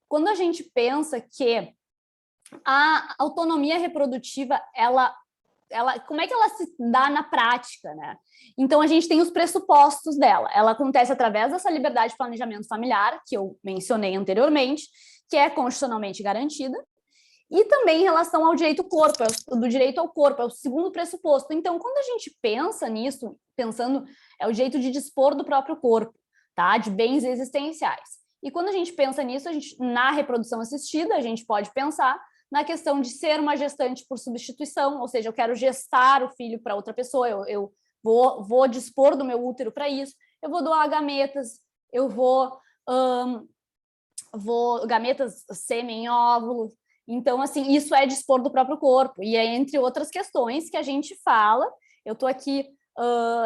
quando a gente pensa que a autonomia reprodutiva, como é que ela se dá na prática, né? Então, a gente tem os pressupostos dela. Ela acontece através dessa liberdade de planejamento familiar, que eu mencionei anteriormente, que é constitucionalmente garantida, e também em relação ao direito ao corpo, do direito ao corpo, é o segundo pressuposto. Então, quando a gente pensa nisso, pensando, é o direito de dispor do próprio corpo, tá? De bens existenciais. E quando a gente pensa nisso, na reprodução assistida, a gente pode pensar na questão de ser uma gestante por substituição, ou seja, eu quero gestar o filho para outra pessoa, eu vou dispor do meu útero para isso, eu vou doar gametas, eu vou gametas, sêmen, óvulo. Então, assim, isso é dispor do próprio corpo, e é entre outras questões que a gente fala. Eu estou aqui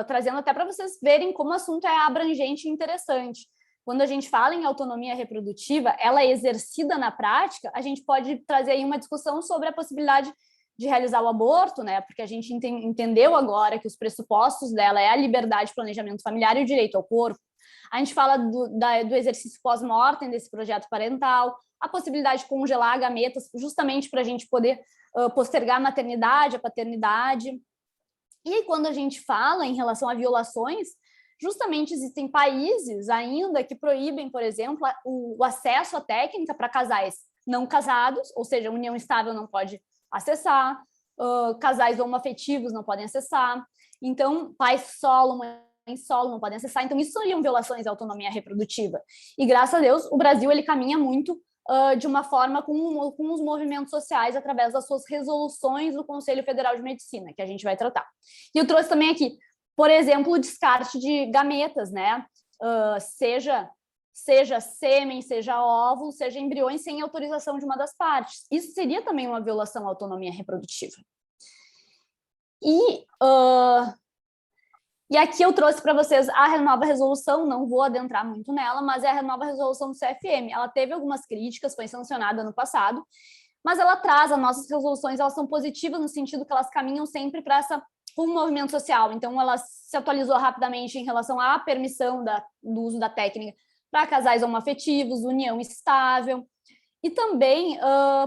trazendo até para vocês verem como o assunto é abrangente e interessante. Quando a gente fala em autonomia reprodutiva, ela é exercida na prática, a gente pode trazer aí uma discussão sobre a possibilidade de realizar o aborto, né? Porque a gente entendeu agora que os pressupostos dela é a liberdade de planejamento familiar e o direito ao corpo. A gente fala do exercício pós-mortem desse projeto parental, a possibilidade de congelar gametas, justamente para a gente poder postergar a maternidade, a paternidade. E quando a gente fala em relação a violações, justamente existem países ainda que proíbem, por exemplo, o acesso à técnica para casais não casados, ou seja, união estável não pode acessar, casais homoafetivos não podem acessar, então pais solo, mãe solo não podem acessar, então isso seriam violações à autonomia reprodutiva. E graças a Deus o Brasil ele caminha muito de uma forma com os movimentos sociais através das suas resoluções do Conselho Federal de Medicina, que a gente vai tratar. E eu trouxe também aqui, por exemplo, o descarte de gametas, né? Seja sêmen, seja óvulo, seja embriões sem autorização de uma das partes. Isso seria também uma violação à autonomia reprodutiva. E aqui eu trouxe para vocês a nova resolução, não vou adentrar muito nela, mas é a nova resolução do CFM. Ela teve algumas críticas, foi sancionada no passado, mas ela traz, as nossas resoluções, elas são positivas no sentido que elas caminham sempre para um movimento social. Então, ela se atualizou rapidamente em relação à permissão do uso da técnica para casais homoafetivos, união estável, e também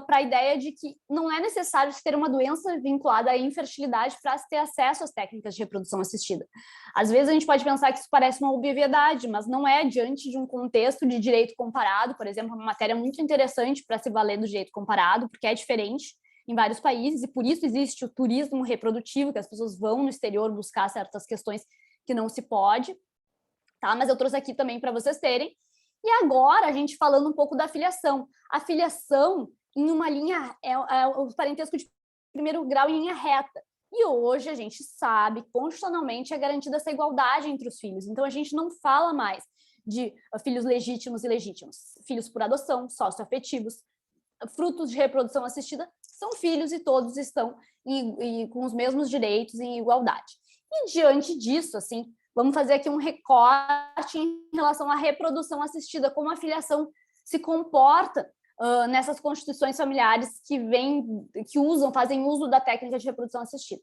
para a ideia de que não é necessário se ter uma doença vinculada à infertilidade para se ter acesso às técnicas de reprodução assistida. Às vezes a gente pode pensar que isso parece uma obviedade, mas não é, diante de um contexto de direito comparado. Por exemplo, uma matéria muito interessante para se valer do direito comparado, porque é diferente em vários países, e por isso existe o turismo reprodutivo, que as pessoas vão no exterior buscar certas questões que não se pode, tá? Mas eu trouxe aqui também para vocês terem. E agora, a gente falando um pouco da filiação. A filiação em uma linha, é o parentesco de primeiro grau em linha reta. E hoje a gente sabe, constitucionalmente, é garantida essa igualdade entre os filhos. Então, a gente não fala mais de filhos legítimos e ilegítimos. Filhos por adoção, socioafetivos, frutos de reprodução assistida, são filhos e todos estão com os mesmos direitos em igualdade. E diante disso, assim, vamos fazer aqui um recorte em relação à reprodução assistida, como a filiação se comporta nessas constituições familiares fazem uso da técnica de reprodução assistida.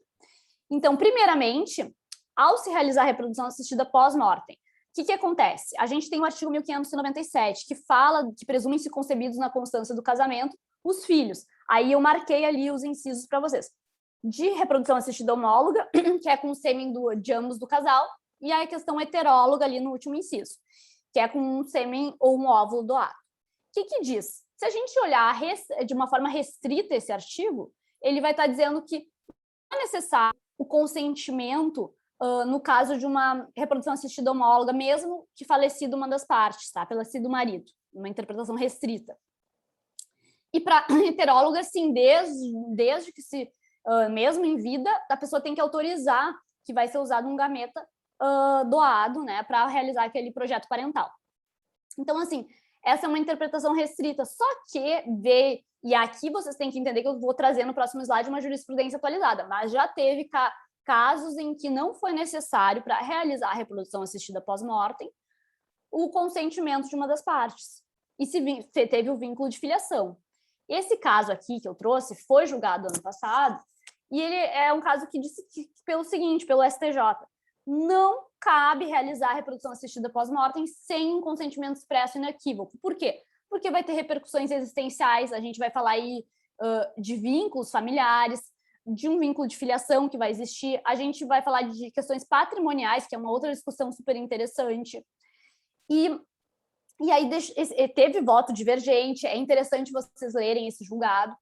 Então, primeiramente, ao se realizar a reprodução assistida pós-mortem, o que acontece? A gente tem o artigo 1597, que fala que presumem-se concebidos na constância do casamento os filhos. Aí eu marquei ali os incisos para vocês. De reprodução assistida homóloga, que é com o sêmen de ambos do casal, e a questão heteróloga ali no último inciso, que é com um sêmen ou um óvulo doado. O que diz? Se a gente olhar de uma forma restrita esse artigo, ele vai estar dizendo que não é necessário o consentimento no caso de uma reprodução assistida homóloga, mesmo que falecido uma das partes, tá? Falecido o marido, uma interpretação restrita. E para heteróloga, sim, desde que mesmo em vida, a pessoa tem que autorizar que vai ser usado um gameta doado, né, para realizar aquele projeto parental. Então, assim, essa é uma interpretação restrita, só que e aqui vocês têm que entender que eu vou trazer no próximo slide uma jurisprudência atualizada, mas já teve casos em que não foi necessário para realizar a reprodução assistida pós-mortem o consentimento de uma das partes, e teve o vínculo de filiação. Esse caso aqui que eu trouxe foi julgado ano passado, e ele é um caso que disse pelo seguinte, pelo STJ, não cabe realizar a reprodução assistida pós-mortem sem um consentimento expresso e inequívoco. Por quê? Porque vai ter repercussões existenciais, a gente vai falar aí de vínculos familiares, de um vínculo de filiação que vai existir, a gente vai falar de questões patrimoniais, que é uma outra discussão super interessante. E aí teve voto divergente, é interessante vocês lerem esse julgado,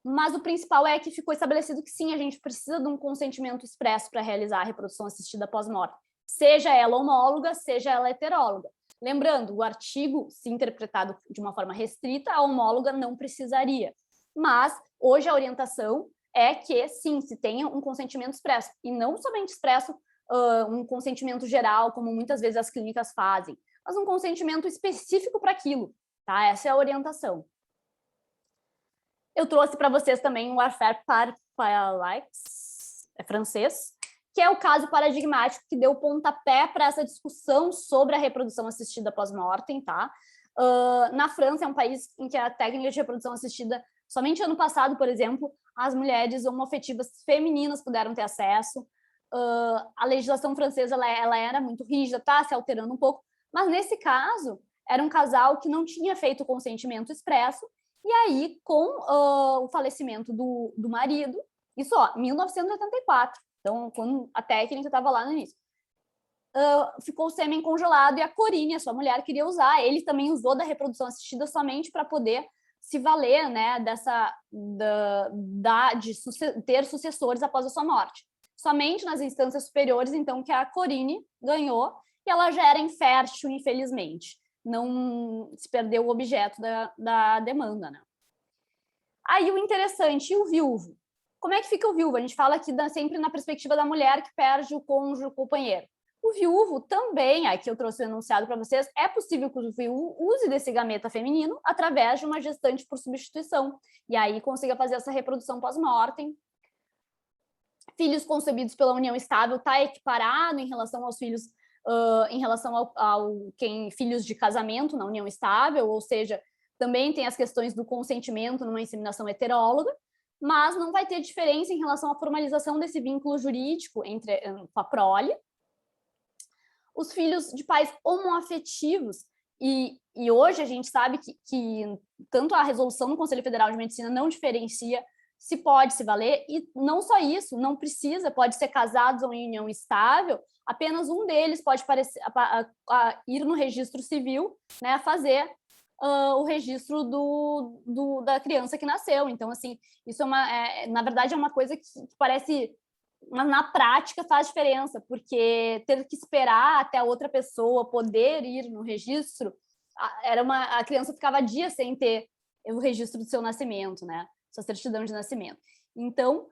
mas o principal é que ficou estabelecido que sim, a gente precisa de um consentimento expresso para realizar a reprodução assistida pós-morte, seja ela homóloga, seja ela heteróloga. Lembrando, o artigo, se interpretado de uma forma restrita, a homóloga não precisaria, mas hoje a orientação é que sim, se tenha um consentimento expresso, e não somente expresso um consentimento geral, como muitas vezes as clínicas fazem, mas um consentimento específico para aquilo, tá? Essa é a orientação. Eu trouxe para vocês também o Warfare Parallax, é francês, que é o caso paradigmático que deu o pontapé para essa discussão sobre a reprodução assistida pós-mortem, tá? Na França é um país em que a técnica de reprodução assistida, somente ano passado, por exemplo, as mulheres homoafetivas femininas puderam ter acesso. A legislação francesa ela era muito rígida, tá se alterando um pouco, mas nesse caso era um casal que não tinha feito o consentimento expresso, e aí com o falecimento do marido, isso em 1984, então quando a técnica estava lá no início, ficou o sêmen congelado e a Corinne, a sua mulher, queria usar, ele também usou da reprodução assistida somente para poder se valer, né, de ter sucessores após a sua morte. Somente nas instâncias superiores, então, que a Corinne ganhou, e ela já era infértil, infelizmente. Não se perdeu o objeto da demanda, né? Aí o interessante, e o viúvo? Como é que fica o viúvo? A gente fala aqui sempre na perspectiva da mulher que perde o cônjuge, o companheiro. O viúvo também, aqui eu trouxe o enunciado para vocês, é possível que o viúvo use desse gameta feminino através de uma gestante por substituição, e aí consiga fazer essa reprodução pós-mortem. Filhos concebidos pela união estável está equiparado em relação aos filhos, em relação filhos de casamento na união estável, ou seja, também tem as questões do consentimento numa inseminação heteróloga, mas não vai ter diferença em relação à formalização desse vínculo jurídico com a prole. Os filhos de pais homoafetivos, e hoje a gente sabe que tanto a resolução do Conselho Federal de Medicina não diferencia se pode se valer, e não só isso, não precisa, pode ser casados ou em união estável, apenas um deles pode ir no registro civil, né, fazer o registro da criança que nasceu. Então, assim, isso na verdade é uma coisa que parece, mas na prática faz diferença, porque ter que esperar até a outra pessoa poder ir no registro, a criança ficava dias sem ter o registro do seu nascimento, né? Sua certidão de nascimento. Então,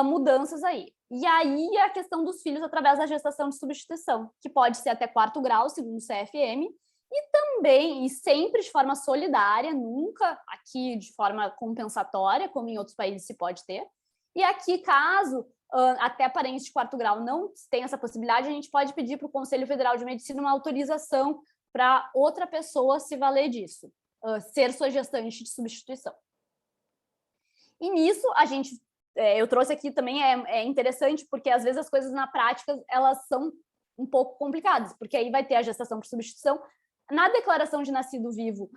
mudanças aí. E aí a questão dos filhos através da gestação de substituição, que pode ser até 4º grau, segundo o CFM, e também, e sempre de forma solidária, nunca aqui de forma compensatória, como em outros países se pode ter. E aqui, caso até parentes de 4º grau não tenham essa possibilidade, a gente pode pedir para o Conselho Federal de Medicina uma autorização para outra pessoa se valer disso, ser sua gestante de substituição. E nisso, eu trouxe aqui também, é interessante, porque às vezes as coisas na prática, elas são um pouco complicadas, porque aí vai ter a gestação por substituição, na declaração de nascido vivo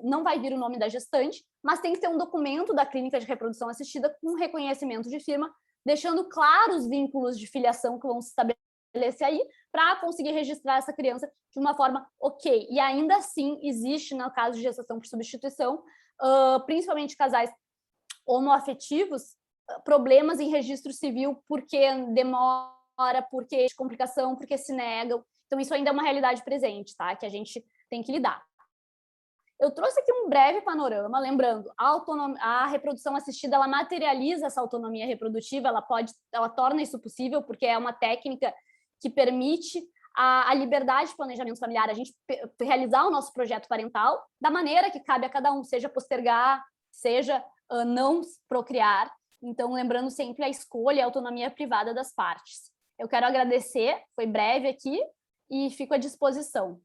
não vai vir o nome da gestante, mas tem que ter um documento da clínica de reprodução assistida com reconhecimento de firma, deixando claros os vínculos de filiação que vão se estabelecer aí, para conseguir registrar essa criança de uma forma ok. E ainda assim, existe, no caso de gestação por substituição, principalmente casais homoafetivos, problemas em registro civil porque demora, porque de complicação, porque se negam. Então, isso ainda é uma realidade presente, tá? Que a gente tem que lidar. Eu trouxe aqui um breve panorama, lembrando, a reprodução assistida, ela materializa essa autonomia reprodutiva, ela torna isso possível, porque é uma técnica que permite a liberdade de planejamento familiar, a gente realizar o nosso projeto parental da maneira que cabe a cada um, seja postergar, seja não procriar. Então, lembrando sempre a escolha e a autonomia privada das partes. Eu quero agradecer, foi breve aqui, e fico à disposição.